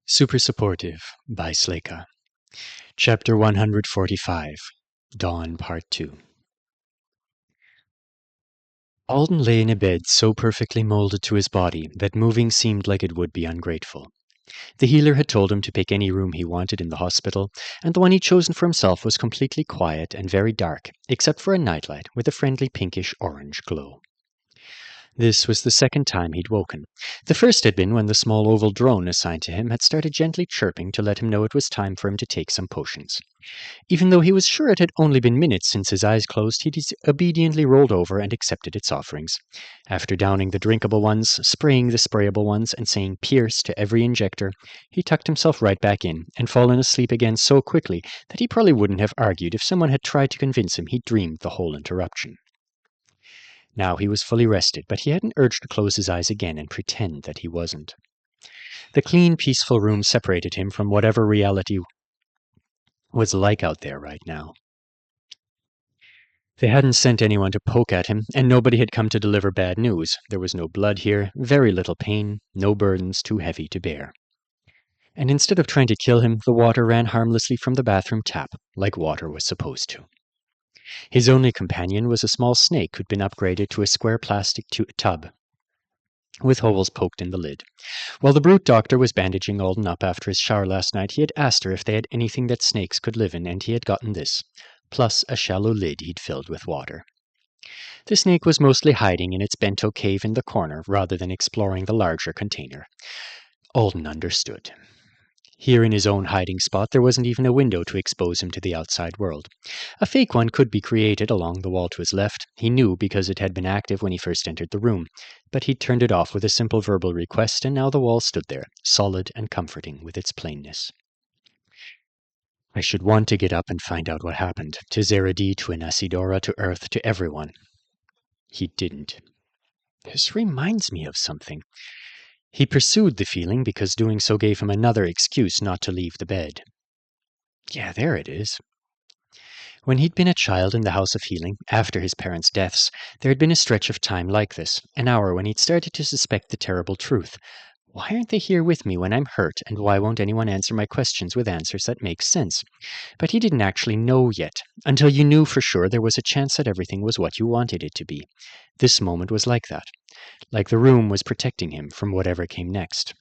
Super Supportive by Sleyca. Chapter 145, Dawn Part 2. Alden lay in a bed so perfectly molded to his body that moving seemed like it would be ungrateful. The healer had told him to pick any room he wanted in the hospital, and the one he'd chosen for himself was completely quiet and very dark, except for a nightlight with a friendly pinkish-orange glow. This was the second time he'd woken. The first had been when the small oval drone assigned to him had started gently chirping to let him know it was time for him to take some potions. Even though he was sure it had only been minutes since his eyes closed, he'd obediently rolled over and accepted its offerings. After downing the drinkable ones, spraying the sprayable ones, and saying "Pierce" to every injector, he tucked himself right back in and fallen asleep again so quickly that he probably wouldn't have argued if someone had tried to convince him he'd dreamed the whole interruption. Now he was fully rested, but he had an urge to close his eyes again and pretend that he wasn't. The clean, peaceful room separated him from whatever reality was like out there right now. They hadn't sent anyone to poke at him, and nobody had come to deliver bad news. There was no blood here, very little pain, no burdens too heavy to bear. And instead of trying to kill him, the water ran harmlessly from the bathroom tap, like water was supposed to. His only companion was a small snake who'd been upgraded to a square plastic tub with holes poked in the lid. While the brute doctor was bandaging Alden up after his shower last night, he had asked her if they had anything that snakes could live in, and he had gotten this, plus a shallow lid he'd filled with water. The snake was mostly hiding in its bento cave in the corner rather than exploring the larger container. Alden understood. Here in his own hiding spot, there wasn't even a window to expose him to the outside world. A fake one could be created along the wall to his left. He knew because it had been active when he first entered the room, but he'd turned it off with a simple verbal request, and now the wall stood there, solid and comforting with its plainness. I should want to get up and find out what happened, to Zeradi, to Inasidora, to Earth, to everyone. He didn't. This reminds me of something. He pursued the feeling because doing so gave him another excuse not to leave the bed. Yeah, there it is. When he'd been a child in the House of Healing, after his parents' deaths, there had been a stretch of time like this, an hour when he'd started to suspect the terrible truth. Why aren't they here with me when I'm hurt, and why won't anyone answer my questions with answers that make sense? But he didn't actually know yet, until you knew for sure there was a chance that everything was what you wanted it to be. This moment was like that. Like the room was protecting him from whatever came next.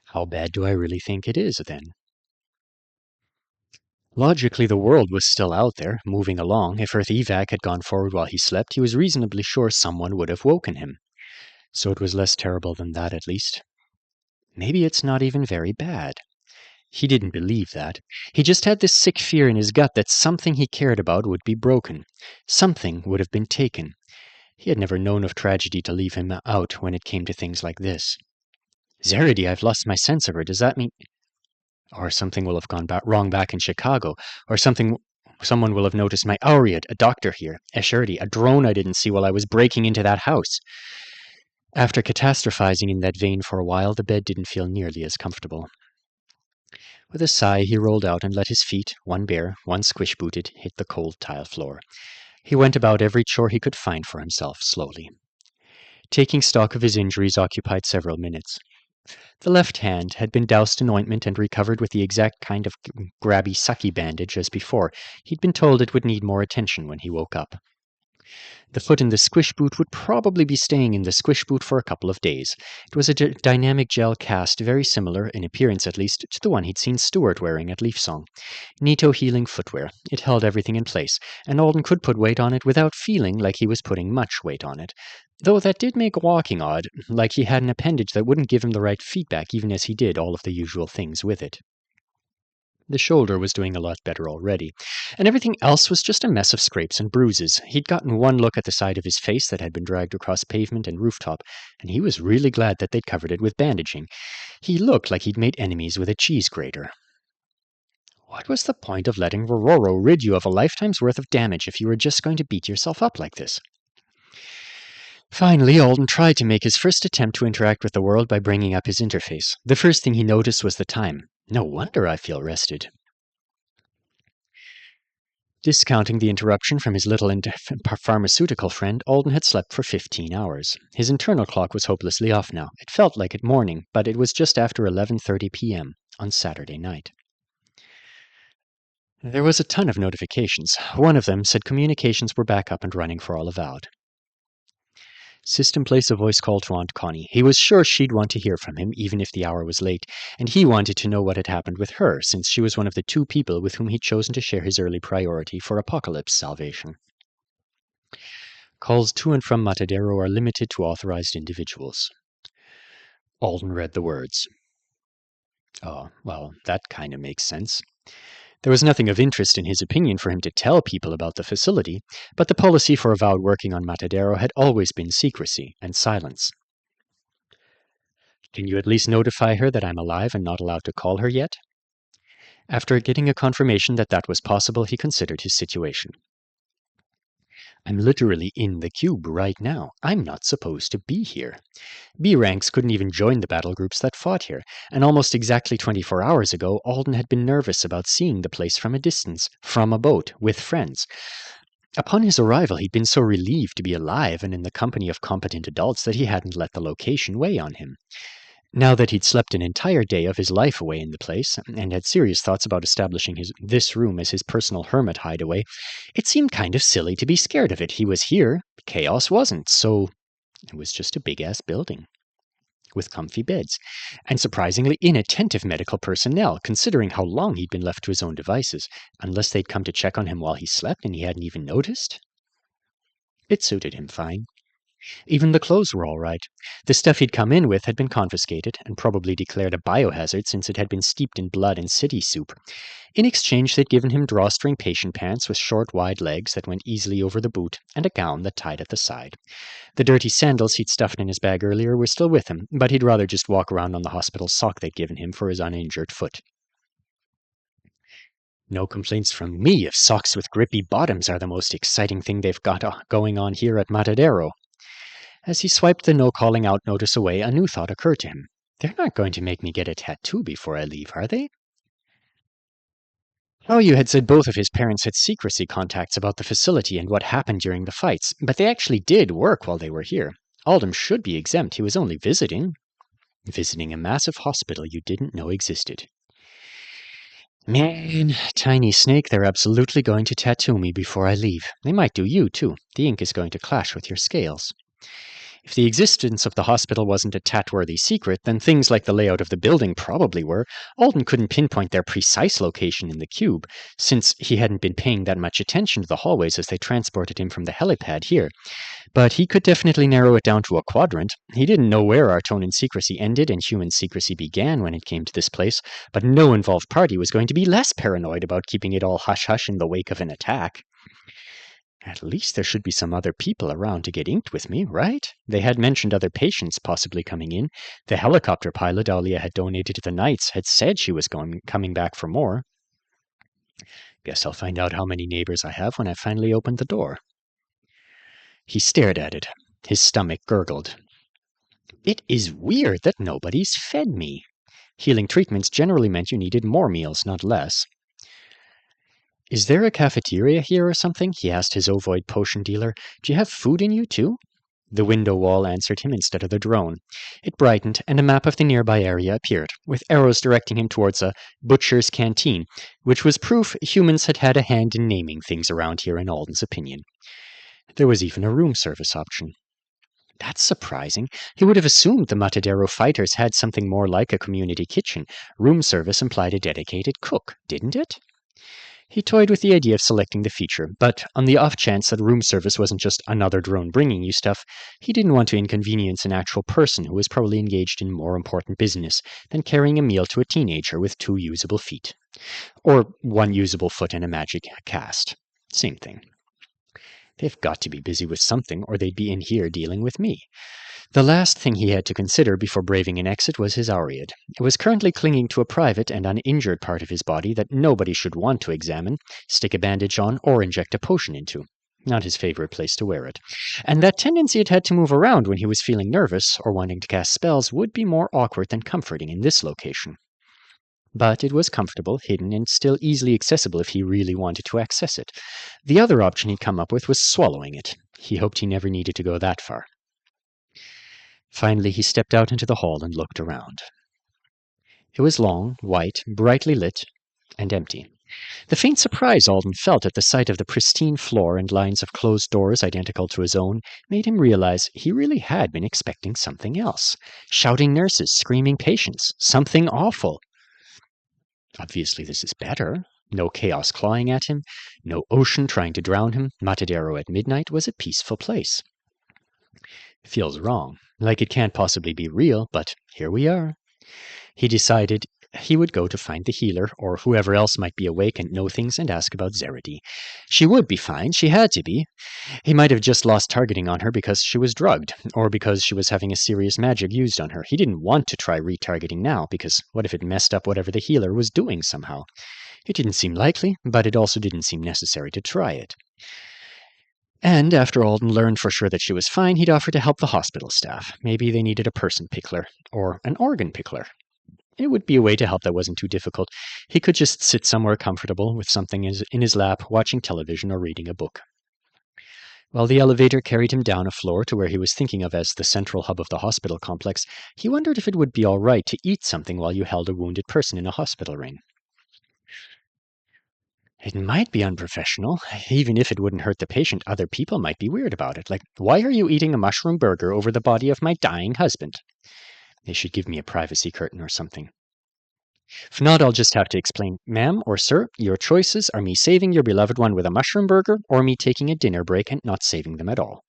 How bad do I really think it is, then? Logically, the world was still out there, moving along. If Earth Evac had gone forward while he slept, he was reasonably sure someone would have woken him. So it was less terrible than that, at least. Maybe it's not even very bad. He didn't believe that. He just had this sick fear in his gut that something he cared about would be broken. Something would have been taken. He had never known of tragedy to leave him out when it came to things like this. Zeradi, I've lost my sense of her. Does that mean... Or something will have gone wrong back in Chicago. Or someone will have noticed my Auriad, a doctor here, Esherdi, a drone I didn't see while I was breaking into that house. After catastrophizing in that vein for a while, the bed didn't feel nearly as comfortable. With a sigh, he rolled out and let his feet, one bare, one squish-booted, hit the cold tile floor. He went about every chore he could find for himself slowly. Taking stock of his injuries occupied several minutes. The left hand had been doused in ointment and recovered with the exact kind of grabby, sucky bandage as before. He'd been told it would need more attention when he woke up. The foot in the squish boot would probably be staying in the squish boot for a couple of days. It was a dynamic gel cast, very similar, in appearance at least, to the one he'd seen Stuart wearing at Leafsong. Neato healing footwear. It held everything in place, and Alden could put weight on it without feeling like he was putting much weight on it. Though that did make walking odd, like he had an appendage that wouldn't give him the right feedback even as he did all of the usual things with it. The shoulder was doing a lot better already, and everything else was just a mess of scrapes and bruises. He'd gotten one look at the side of his face that had been dragged across pavement and rooftop, and he was really glad that they'd covered it with bandaging. He looked like he'd made enemies with a cheese grater. What was the point of letting Rororo rid you of a lifetime's worth of damage if you were just going to beat yourself up like this? Finally, Alden tried to make his first attempt to interact with the world by bringing up his interface. The first thing he noticed was the time. No wonder I feel rested. Discounting the interruption from his little pharmaceutical friend, Alden had slept for 15 hours. His internal clock was hopelessly off now. It felt like it morning, but it was just after 11:30 p.m. on Saturday night. There was a ton of notifications. One of them said communications were back up and running for all avowed. System placed a voice call to Aunt Connie. He was sure she'd want to hear from him, even if the hour was late, and he wanted to know what had happened with her, since she was one of the 2 people with whom he'd chosen to share his early priority for apocalypse salvation. Calls to and from Matadero are limited to authorized individuals. Alden read the words. Oh, well, that kind of makes sense. There was nothing of interest in his opinion for him to tell people about the facility, but the policy for avowed working on Matadero had always been secrecy and silence. Can you at least notify her that I'm alive and not allowed to call her yet? After getting a confirmation that that was possible, he considered his situation. I'm literally in the cube right now. I'm not supposed to be here. B ranks couldn't even join the battle groups that fought here, and almost exactly 24 hours ago, Alden had been nervous about seeing the place from a distance, from a boat, with friends. Upon his arrival, he'd been so relieved to be alive and in the company of competent adults that he hadn't let the location weigh on him. Now that he'd slept an entire day of his life away in the place, and had serious thoughts about establishing this room as his personal hermit hideaway, it seemed kind of silly to be scared of it. He was here, chaos wasn't, so it was just a big-ass building with comfy beds, and surprisingly inattentive medical personnel, considering how long he'd been left to his own devices, unless they'd come to check on him while he slept and he hadn't even noticed. It suited him fine. Even the clothes were all right. The stuff he'd come in with had been confiscated, and probably declared a biohazard since it had been steeped in blood and city soup. In exchange, they'd given him drawstring patient pants with short, wide legs that went easily over the boot, and a gown that tied at the side. The dirty sandals he'd stuffed in his bag earlier were still with him, but he'd rather just walk around on the hospital sock they'd given him for his uninjured foot. No complaints from me if socks with grippy bottoms are the most exciting thing they've got going on here at Matadero. As he swiped the no-calling out notice away, a new thought occurred to him. They're not going to make me get a tattoo before I leave, are they? You had said both of his parents had secrecy contacts about the facility and what happened during the fights, but they actually did work while they were here. Aldem should be exempt. He was only visiting. Visiting a massive hospital you didn't know existed. Man, tiny snake, they're absolutely going to tattoo me before I leave. They might do you, too. The ink is going to clash with your scales. If the existence of the hospital wasn't a tat-worthy secret, then things like the layout of the building probably were. Alden couldn't pinpoint their precise location in the cube, since he hadn't been paying that much attention to the hallways as they transported him from the helipad here. But he could definitely narrow it down to a quadrant. He didn't know where Artonan secrecy ended and human secrecy began when it came to this place, but no involved party was going to be less paranoid about keeping it all hush-hush in the wake of an attack. At least there should be some other people around to get inked with me, right? They had mentioned other patients possibly coming in. The helicopter pilot Alia had donated to the Knights had said she was coming back for more. Guess I'll find out how many neighbors I have when I finally open the door. He stared at it. His stomach gurgled. It is weird that nobody's fed me. Healing treatments generally meant you needed more meals, not less. Is there a cafeteria here or something? He asked his ovoid potion dealer. Do you have food in you, too? The window wall answered him instead of the drone. It brightened, and a map of the nearby area appeared, with arrows directing him towards a butcher's canteen, which was proof humans had had a hand in naming things around here in Alden's opinion. There was even a room service option. That's surprising. He would have assumed the Matadero fighters had something more like a community kitchen. Room service implied a dedicated cook, didn't it? He toyed with the idea of selecting the feature, but on the off chance that room service wasn't just another drone bringing you stuff, he didn't want to inconvenience an actual person who was probably engaged in more important business than carrying a meal to a teenager with 2 usable feet. Or 1 usable foot and a magic cast. Same thing. They've got to be busy with something, or they'd be in here dealing with me. The last thing he had to consider before braving an exit was his Auread. It was currently clinging to a private and uninjured part of his body that nobody should want to examine, stick a bandage on, or inject a potion into. Not his favorite place to wear it. And that tendency it had to move around when he was feeling nervous or wanting to cast spells would be more awkward than comforting in this location. but it was comfortable, hidden, and still easily accessible if he really wanted to access it. The other option he'd come up with was swallowing it. He hoped he never needed to go that far. Finally, he stepped out into the hall and looked around. It was long, white, brightly lit, and empty. The faint surprise Alden felt at the sight of the pristine floor and lines of closed doors identical to his own made him realize he really had been expecting something else. Shouting nurses, screaming patients, something awful. Obviously this is better. No chaos clawing at him, no ocean trying to drown him. Matadero at midnight was a peaceful place. It feels wrong, like it can't possibly be real, but here we are. He decided he would go to find the healer, or whoever else might be awake and know things, and ask about Zeredy. She would be fine, she had to be. He might have just lost targeting on her because she was drugged, or because she was having a serious magic used on her. He didn't want to try retargeting now, because what if it messed up whatever the healer was doing somehow? It didn't seem likely, but it also didn't seem necessary to try it. And after Alden learned for sure that she was fine, he'd offer to help the hospital staff. Maybe they needed a person pickler, or an organ pickler. It would be a way to help that wasn't too difficult. He could just sit somewhere comfortable with something in his lap, watching television or reading a book. While the elevator carried him down a floor to where he was thinking of as the central hub of the hospital complex, he wondered if it would be all right to eat something while you held a wounded person in a hospital ring. It might be unprofessional. Even if it wouldn't hurt the patient, other people might be weird about it. Like, why are you eating a mushroom burger over the body of my dying husband? They should give me a privacy curtain or something. If not, I'll just have to explain, ma'am or sir, your choices are me saving your beloved one with a mushroom burger, or me taking a dinner break and not saving them at all.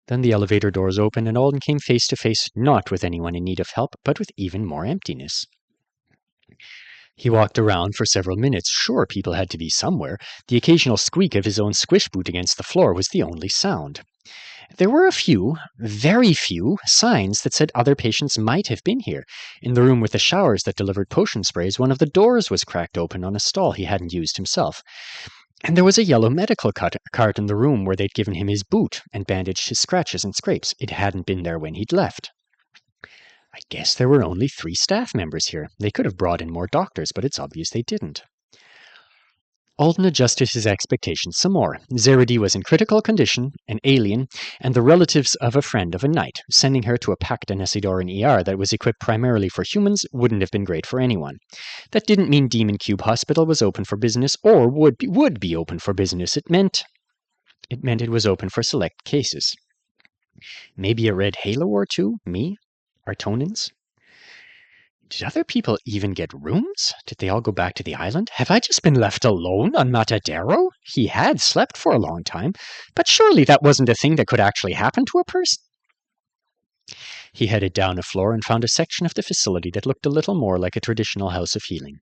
Then the elevator doors opened, and Alden came face to face not with anyone in need of help, but with even more emptiness. He walked around for several minutes. Sure, people had to be somewhere. The occasional squeak of his own squish boot against the floor was the only sound. There were a few, very few, signs that said other patients might have been here. In the room with the showers that delivered potion sprays, one of the doors was cracked open on a stall he hadn't used himself. And there was a yellow medical cart in the room where they'd given him his boot and bandaged his scratches and scrapes. It hadn't been there when he'd left. I guess there were only 3 staff members here. They could have brought in more doctors, but it's obvious they didn't. Alden adjusted his expectations some more. Zeredy was in critical condition, an alien, and the relatives of a friend of a knight. Sending her to a packed Anesidoran ER that was equipped primarily for humans wouldn't have been great for anyone. That didn't mean Demon Cube Hospital was open for business, or would be open for business. It meant it was open for select cases. Maybe a red halo or two? Me? Artonans? Did other people even get rooms? Did they all go back to the island? Have I just been left alone on Matadero? He had slept for a long time, but surely that wasn't a thing that could actually happen to a person. He headed down a floor and found a section of the facility that looked a little more like a traditional house of healing.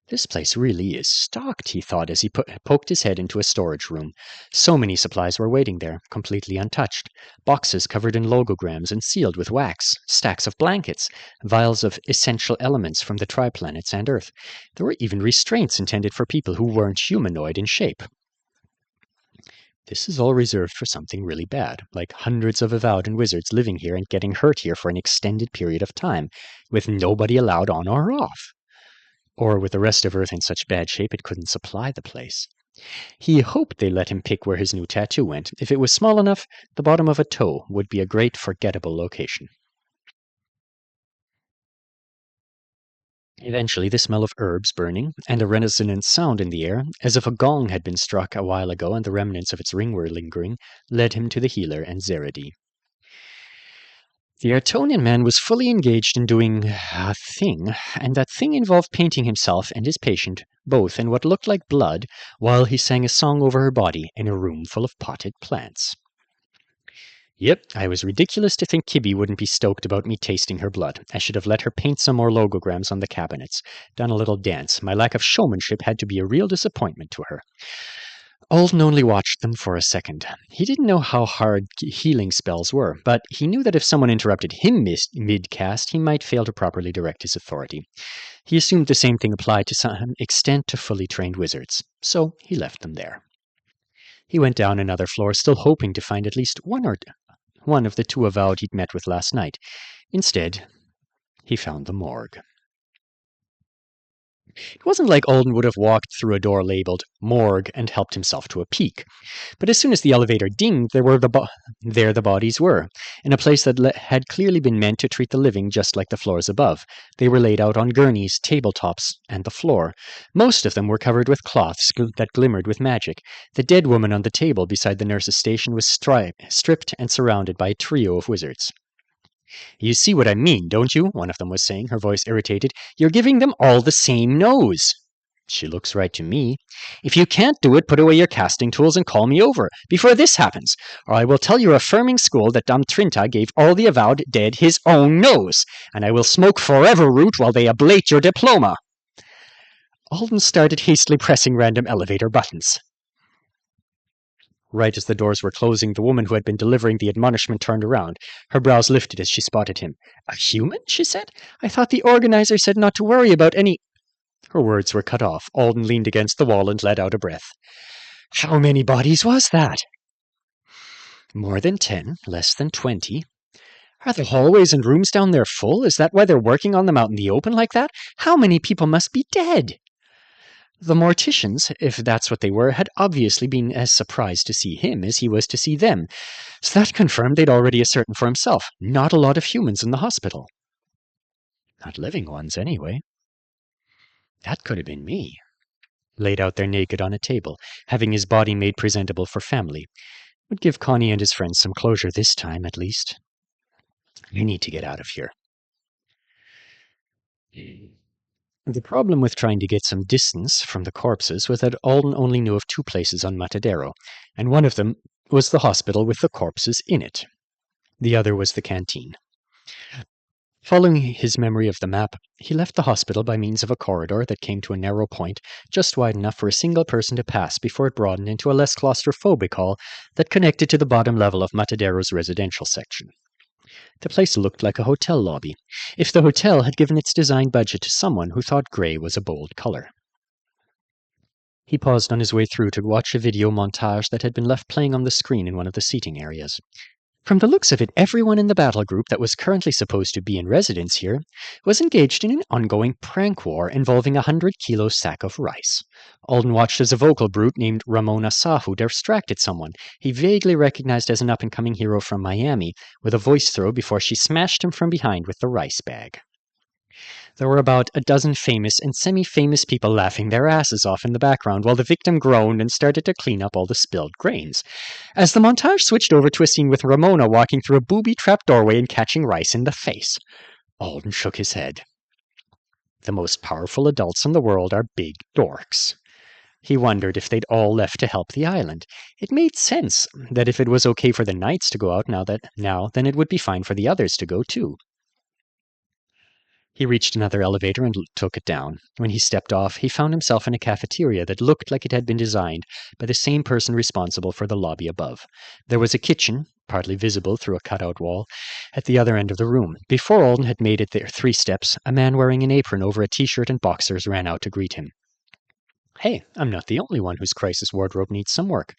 This place really is stocked, he thought as he poked his head into a storage room. So many supplies were waiting there, completely untouched. Boxes covered in logograms and sealed with wax, stacks of blankets, vials of essential elements from the triplanets and Earth. There were even restraints intended for people who weren't humanoid in shape. This is all reserved for something really bad, like hundreds of Avowed wizards living here and getting hurt here for an extended period of time, with nobody allowed on or off. Or with the rest of Earth in such bad shape it couldn't supply the place. He hoped they let him pick where his new tattoo went. If it was small enough, the bottom of a toe would be a great forgettable location. Eventually, the smell of herbs burning and a resonant sound in the air, as if a gong had been struck a while ago and the remnants of its ring were lingering, led him to the healer and Zeredy. The Artonian man was fully engaged in doing a thing, and that thing involved painting himself and his patient, both in what looked like blood, while he sang a song over her body in a room full of potted plants. Yep, I was ridiculous to think Kibby wouldn't be stoked about me tasting her blood. I should have let her paint some more logograms on the cabinets, done a little dance. My lack of showmanship had to be a real disappointment to her. Alden only watched them for a second. He didn't know how hard healing spells were, but he knew that if someone interrupted him mid-cast, he might fail to properly direct his authority. He assumed the same thing applied to some extent to fully trained wizards, so he left them there. He went down another floor, still hoping to find at least one of the 2 Avowed he'd met with last night. Instead, he found the morgue. It wasn't like Alden would have walked through a door labeled "Morgue" and helped himself to a peek. But as soon as the elevator dinged, there the bodies were, in a place that had clearly been meant to treat the living just like the floors above. They were laid out on gurneys, tabletops, and the floor. Most of them were covered with cloths that glimmered with magic. The dead woman on the table beside the nurse's station was stripped and surrounded by a trio of wizards. "You see what I mean, don't you?" one of them was saying, her voice irritated. "You're giving them all the same nose." "She looks right to me." "If you can't do it, put away your casting tools and call me over, before this happens, or I will tell your affirming school that Dom Trinta gave all the avowed dead his own nose, and I will smoke forever root while they ablate your diploma." Alden started hastily pressing random elevator buttons. Right as the doors were closing, the woman who had been delivering the admonishment turned around. Her brows lifted as she spotted him. "A human?" she said. "I thought the organizer said not to worry about any—" Her words were cut off. Alden leaned against the wall and let out a breath. "How many bodies was that?" "More than 10, less than 20. Are the hallways and rooms down there full? Is that why they're working on them out in the open like that? How many people must be dead?" The morticians, if that's what they were, had obviously been as surprised to see him as he was to see them, so that confirmed they'd already ascertained for himself. Not a lot of humans in the hospital. Not living ones, anyway. That could have been me. Laid out there naked on a table, having his body made presentable for family. Would give Connie and his friends some closure this time, at least. I need to get out of here. The problem with trying to get some distance from the corpses was that Alden only knew of 2 places on Matadero, and one of them was the hospital with the corpses in it. The other was the canteen. Following his memory of the map, he left the hospital by means of a corridor that came to a narrow point, just wide enough for a single person to pass before it broadened into a less claustrophobic hall that connected to the bottom level of Matadero's residential section. The place looked like a hotel lobby, if the hotel had given its design budget to someone who thought grey was a bold color. He paused on his way through to watch a video montage that had been left playing on the screen in one of the seating areas. From the looks of it, everyone in the battle group that was currently supposed to be in residence here was engaged in an ongoing prank war involving a 100-kilo sack of rice. Alden watched as a vocal brute named Ramona Sahu distracted someone he vaguely recognized as an up-and-coming hero from Miami with a voice throw before she smashed him from behind with the rice bag. There were about a dozen famous and semi-famous people laughing their asses off in the background while the victim groaned and started to clean up all the spilled grains. As the montage switched over to a scene with Ramona walking through a booby-trapped doorway and catching rice in the face, Alden shook his head. The most powerful adults in the world are big dorks. He wondered if they'd all left to help the island. It made sense that if it was okay for the knights to go out now, then it would be fine for the others to go too. He reached another elevator and took it down. When he stepped off, he found himself in a cafeteria that looked like it had been designed by the same person responsible for the lobby above. There was a kitchen, partly visible through a cutout wall, at the other end of the room. Before Alden had made it there 3 steps, a man wearing an apron over a t-shirt and boxers ran out to greet him. "Hey, I'm not the only one whose crisis wardrobe needs some work."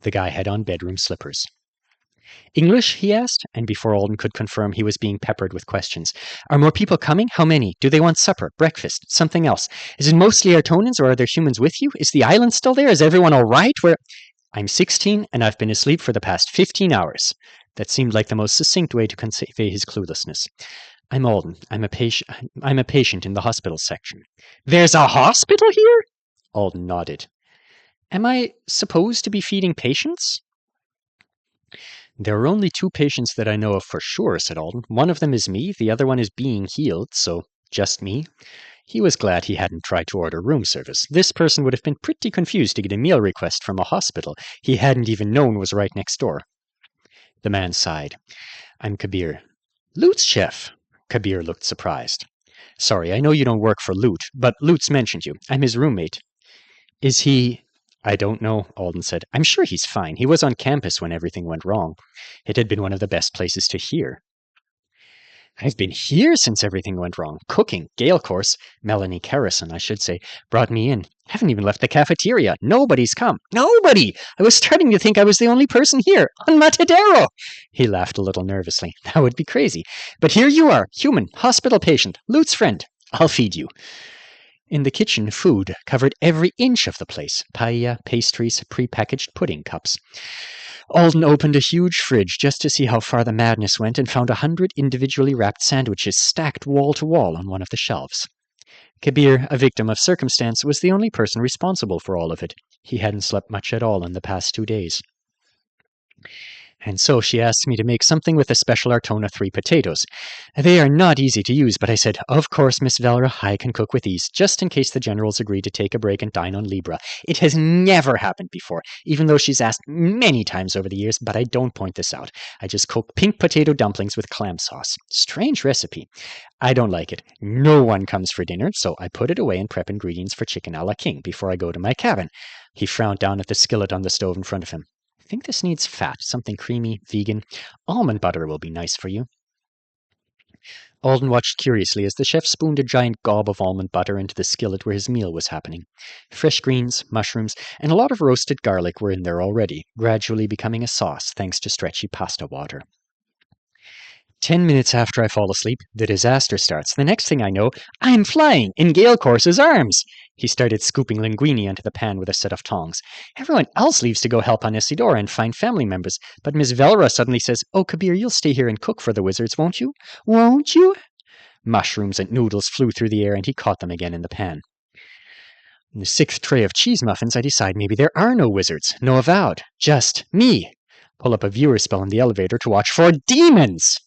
The guy had on bedroom slippers. "English?" he asked, and before Alden could confirm, he was being peppered with questions. "Are more people coming? How many? Do they want supper, breakfast, something else? Is it mostly Artonans, or are there humans with you? Is the island still there? Is everyone all right? Where—" "I'm 16, and I've been asleep for the past 15 hours. That seemed like the most succinct way to convey his cluelessness. "I'm Alden. I'm a patient in the hospital section." "There's a hospital here?" Alden nodded. "Am I supposed to be feeding patients?" "There are only 2 patients that I know of for sure," said Alden. "One of them is me, the other one is being healed, so just me." He was glad he hadn't tried to order room service. This person would have been pretty confused to get a meal request from a hospital he hadn't even known was right next door. The man sighed. "I'm Kabir." "Lute's chef." Kabir looked surprised. "Sorry, I know you don't work for Lute, but Lute's mentioned you. I'm his roommate." "Is he—" "I don't know," Alden said. "I'm sure he's fine. He was on campus when everything went wrong. It had been one of the best places to hear." "I've been here since everything went wrong. Cooking. Gale course. Melanie Carrison, I should say, brought me in. Haven't even left the cafeteria. Nobody's come. Nobody! I was starting to think I was the only person here. On Matadero!" He laughed a little nervously. "That would be crazy. But here you are. Human. Hospital patient. Lute's friend. I'll feed you." In the kitchen, food covered every inch of the place: paella, pastries, pre-packaged pudding cups. Alden opened a huge fridge just to see how far the madness went and found 100 individually wrapped sandwiches stacked wall to wall on one of the shelves. Kabir, a victim of circumstance, was the only person responsible for all of it. He hadn't slept much at all in the past 2 days. And so she asked me to make something with the special Artona 3 potatoes. They are not easy to use, but I said, of course, Miss Valera, I can cook with these, just in case the generals agree to take a break and dine on Libra. It has never happened before, even though she's asked many times over the years, but I don't point this out. I just cook pink potato dumplings with clam sauce. Strange recipe. I don't like it. No one comes for dinner, so I put it away and prep ingredients for chicken a la king before I go to my cabin. He frowned down at the skillet on the stove in front of him. I think this needs fat, something creamy, vegan. Almond butter will be nice for you. Alden watched curiously as the chef spooned a giant gob of almond butter into the skillet where his meal was happening. Fresh greens, mushrooms, and a lot of roasted garlic were in there already, gradually becoming a sauce thanks to stretchy pasta water. 10 minutes after I fall asleep, the disaster starts. The next thing I know, I'm flying in Gale Corse's arms. He started scooping linguine into the pan with a set of tongs. Everyone else leaves to go help on Isidora and find family members, but Miss Velra suddenly says, "Oh, Kabir, you'll stay here and cook for the wizards, won't you? Won't you?" Mushrooms and noodles flew through the air, and he caught them again in the pan. In the 6th tray of cheese muffins, I decide maybe there are no wizards, no avowed, just me. Pull up a viewer spell in the elevator to watch for demons.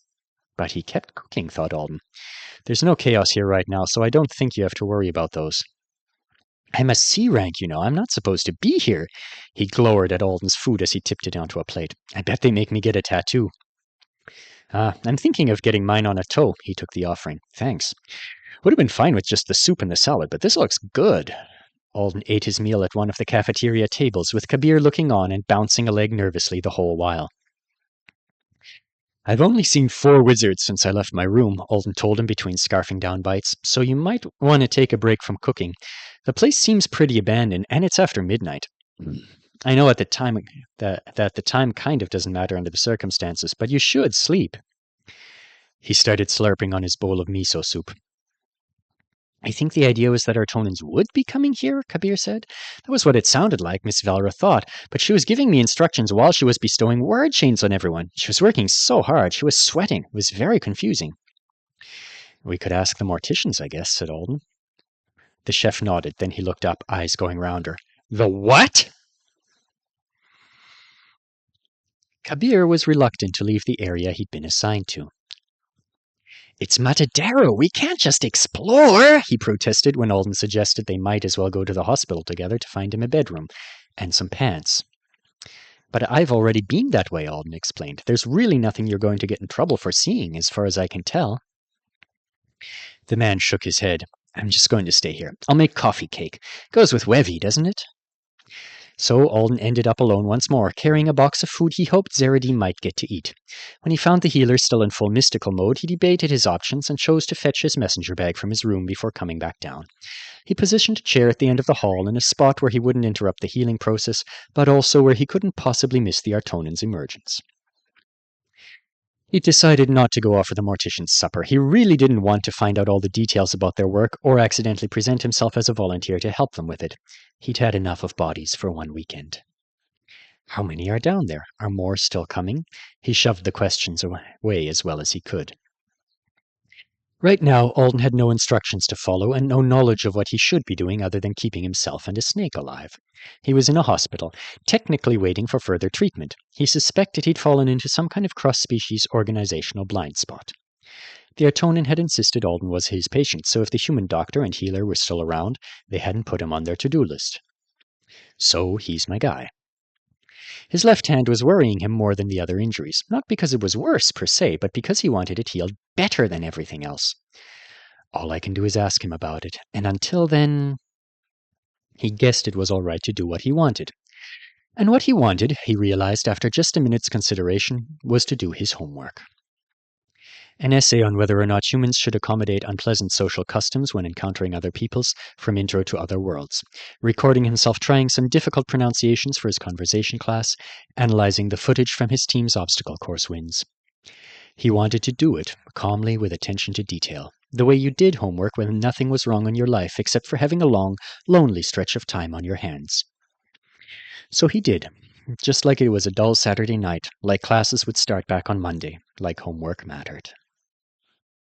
But he kept cooking, thought Alden. There's no chaos here right now, so I don't think you have to worry about those. I'm a C rank, you know. I'm not supposed to be here. He glowered at Alden's food as he tipped it onto a plate. I bet they make me get a tattoo. I'm thinking of getting mine on a toe. He took the offering. Thanks. Would have been fine with just the soup and the salad, but this looks good. Alden ate his meal at one of the cafeteria tables, with Kabir looking on and bouncing a leg nervously the whole while. I've only seen 4 wizards since I left my room, Alden told him between scarfing down bites, so you might want to take a break from cooking. The place seems pretty abandoned, and it's after midnight. I know at the time that the time kind of doesn't matter under the circumstances, but you should sleep. He started slurping on his bowl of miso soup. I think the idea was that Artonans would be coming here, Kabir said. That was what it sounded like, Miss Valera thought, but she was giving me instructions while she was bestowing word chains on everyone. She was working so hard, she was sweating. It was very confusing. We could ask the morticians, I guess, said Alden. The chef nodded, then he looked up, eyes going round her. The what? Kabir was reluctant to leave the area he'd been assigned to. It's Matadero. We can't just explore, he protested when Alden suggested they might as well go to the hospital together to find him a bedroom and some pants. But I've already been that way, Alden explained. There's really nothing you're going to get in trouble for seeing, as far as I can tell. The man shook his head. I'm just going to stay here. I'll make coffee cake. Goes with Wevy, doesn't it? So Alden ended up alone once more, carrying a box of food he hoped Zeradine might get to eat. When he found the healer still in full mystical mode, he debated his options and chose to fetch his messenger bag from his room before coming back down. He positioned a chair at the end of the hall in a spot where he wouldn't interrupt the healing process, but also where he couldn't possibly miss the Artonan's emergence. He decided not to go offer the mortician's supper. He really didn't want to find out all the details about their work or accidentally present himself as a volunteer to help them with it. He'd had enough of bodies for one weekend. How many are down there? Are more still coming? He shoved the questions away as well as he could. Right now, Alden had no instructions to follow and no knowledge of what he should be doing other than keeping himself and a snake alive. He was in a hospital, technically waiting for further treatment. He suspected he'd fallen into some kind of cross-species organizational blind spot. The Artonan had insisted Alden was his patient, so if the human doctor and healer were still around, they hadn't put him on their to-do list. So he's my guy. His left hand was worrying him more than the other injuries, not because it was worse per se, but because he wanted it healed better than everything else. All I can do is ask him about it, and until then... He guessed it was all right to do what he wanted. And what he wanted, he realized after just a minute's consideration, was to do his homework. An essay on whether or not humans should accommodate unpleasant social customs when encountering other peoples, from Intro to Other Worlds, recording himself trying some difficult pronunciations for his conversation class, analyzing the footage from his team's obstacle course wins. He wanted to do it, calmly with attention to detail, the way you did homework when nothing was wrong in your life except for having a long, lonely stretch of time on your hands. So he did, just like it was a dull Saturday night, like classes would start back on Monday, like homework mattered.